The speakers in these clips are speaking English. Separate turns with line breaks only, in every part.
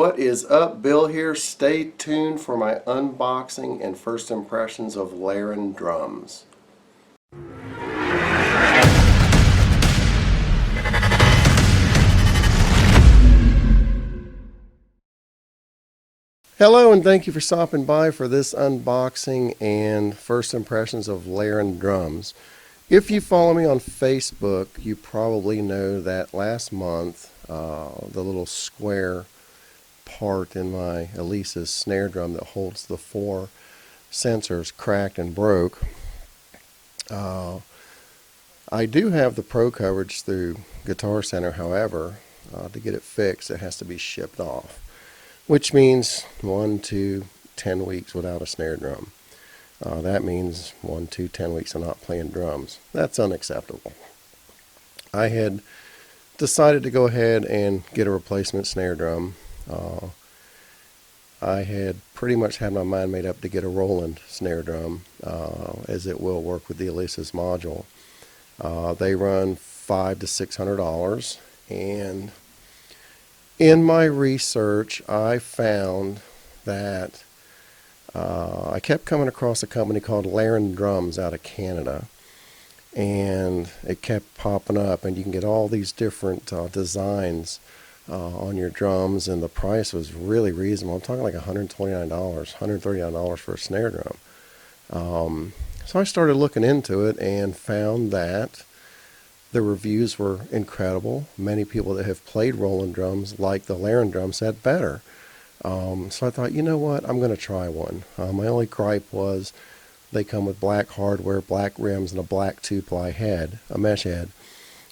What is up? Bill here. Stay tuned for my unboxing and first impressions of Laurin Drums. Hello and thank you for stopping by for this unboxing and first impressions of Laurin Drums. If you follow me on Facebook, you probably know that last month the little square part in my Elisa's snare drum that holds the 4 sensors cracked and broke. I do have the pro coverage through Guitar Center, however, to get it fixed it has to be shipped off, which means 1 to 10 weeks without a snare drum. That means 1 to 10 weeks of not playing drums. That's unacceptable. I had decided to go ahead and get a replacement snare drum. I had pretty much had my mind made up to get a Roland snare drum, as it will work with the Elisa's module. They run $500 to $600, and in my research I found that I kept coming across a company called Laurin Drums out of Canada, and it kept popping up, and you can get all these different designs on your drums, and the price was really reasonable. I'm talking like $129, $139 for a snare drum. So I started looking into it and found that the reviews were incredible. Many people that have played Roland drums like the Laurin drum said better. So I thought, you know what, I'm going to try one. My only gripe was they come with black hardware, black rims, and a black 2-ply head, a mesh head.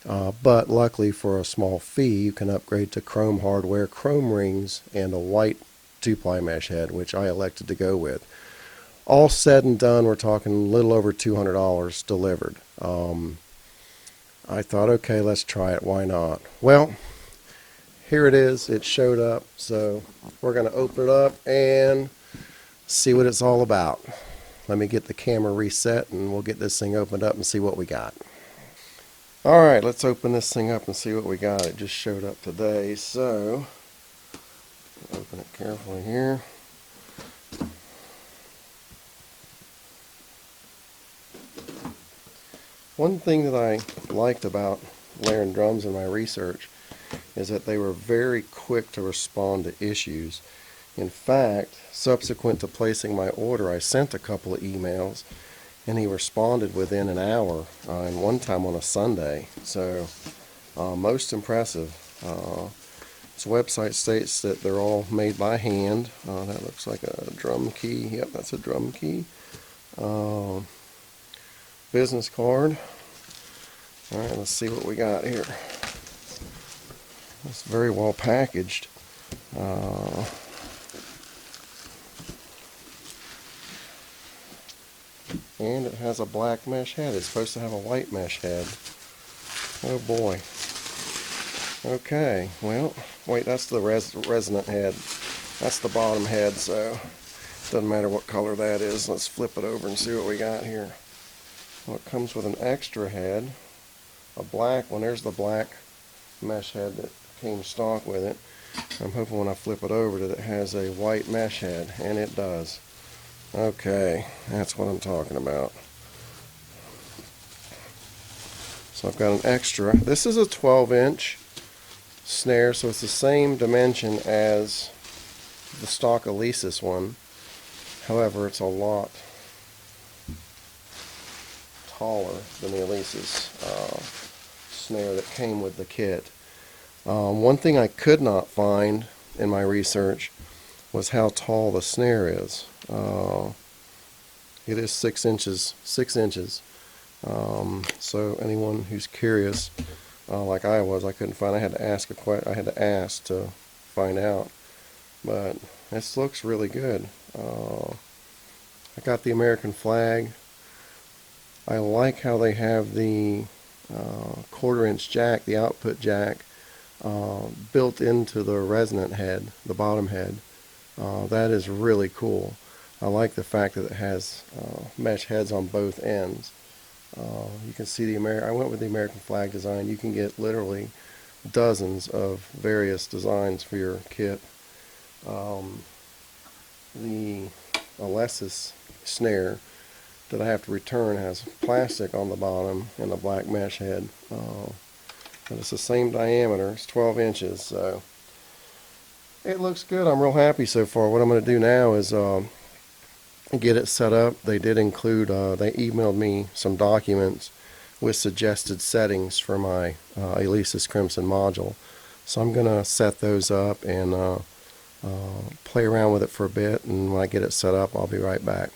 But luckily for a small fee, you can upgrade to chrome hardware, chrome rings, and a white 2-ply mesh head, which I elected to go with. All said and done, we're talking a little over $200 delivered. I thought, okay, let's try it. Why not? Well, here it is. It showed up. So we're going to open it up and see what it's all about. Let me get the camera reset and we'll get this thing opened up and see what we got. Alright, let's open this thing up and see what we got. It just showed up today, so open it carefully here. One thing that I liked about Laurin Drums in my research is that they were very quick to respond to issues. In fact, subsequent to placing my order, I sent a couple of emails and he responded within an hour, and one time on a Sunday. So most impressive. Its website states that they're all made by hand. That looks like a drum key. Yep, that's a drum key. Business card. Alright, let's see what we got here. It's very well packaged. And it has a black mesh head. It's supposed to have a white mesh head. Oh boy. Okay, well, wait, that's the resonant head. That's the bottom head, so it doesn't matter what color that is. Let's flip it over and see what we got here. Well, it comes with an extra head, a black one. There's the black mesh head that came stock with it. I'm hoping when I flip it over that it has a white mesh head, and it does. Okay, that's what I'm talking about. So I've got an extra. This is a 12-inch snare, so it's the same dimension as the stock Elisa's one. However, it's a lot taller than the Elisa's snare that came with the kit. One thing I could not find in my research was how tall the snare is. It is 6 inches. 6 inches. So anyone who's curious, like I was, I couldn't find. I had to ask I had to ask to find out. But this looks really good. I got the American flag. I like how they have the 1/4-inch jack, the output jack, built into the resonant head, the bottom head. That is really cool. I like the fact that it has mesh heads on both ends. You can see I went with the American flag design. You can get literally dozens of various designs for your kit. The Laurin snare that I have to return has plastic on the bottom and a black mesh head. But it's the same diameter. It's 12 inches, so it looks good. I'm real happy so far. What I'm going to do now is get it set up. They did include, they emailed me some documents with suggested settings for my Alesis Crimson module. So I'm going to set those up and play around with it for a bit, and when I get it set up, I'll be right back.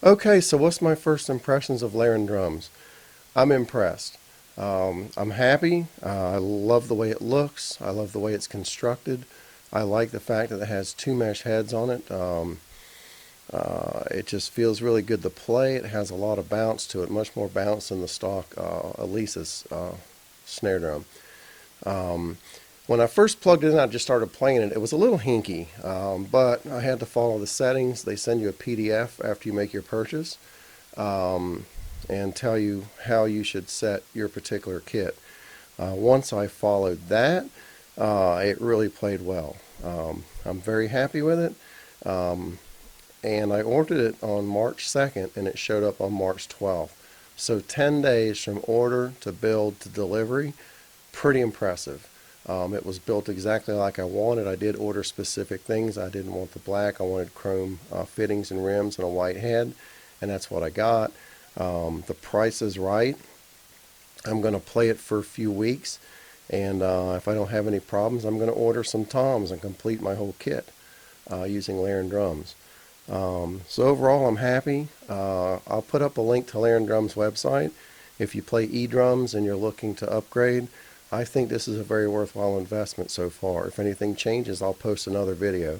Okay, so what's my first impressions of Laurin drums? I'm impressed. I'm happy. I love the way it looks. I love the way it's constructed. I like the fact that it has two mesh heads on it. It just feels really good to play. It has a lot of bounce to it, much more bounce than the stock Alesis snare drum. When I first plugged it in, I just started playing it. It was a little hinky, but I had to follow the settings. They send you a PDF after you make your purchase and tell you how you should set your particular kit. Once I followed that, it really played well. I'm very happy with it. And I ordered it on March 2nd, and it showed up on March 12th. So 10 days from order to build to delivery, pretty impressive. It was built exactly like I wanted. I did order specific things. I didn't want the black. I wanted chrome fittings and rims and a white head, and that's what I got. The price is right. I'm going to play it for a few weeks, and if I don't have any problems, I'm going to order some toms and complete my whole kit using Laurin drums. So overall, I'm happy. I'll put up a link to Laurin Drums website. If you play e-drums and you're looking to upgrade, I think this is a very worthwhile investment so far. If anything changes, I'll post another video.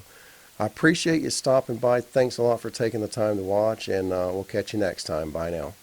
I appreciate you stopping by. Thanks a lot for taking the time to watch, and we'll catch you next time. Bye now.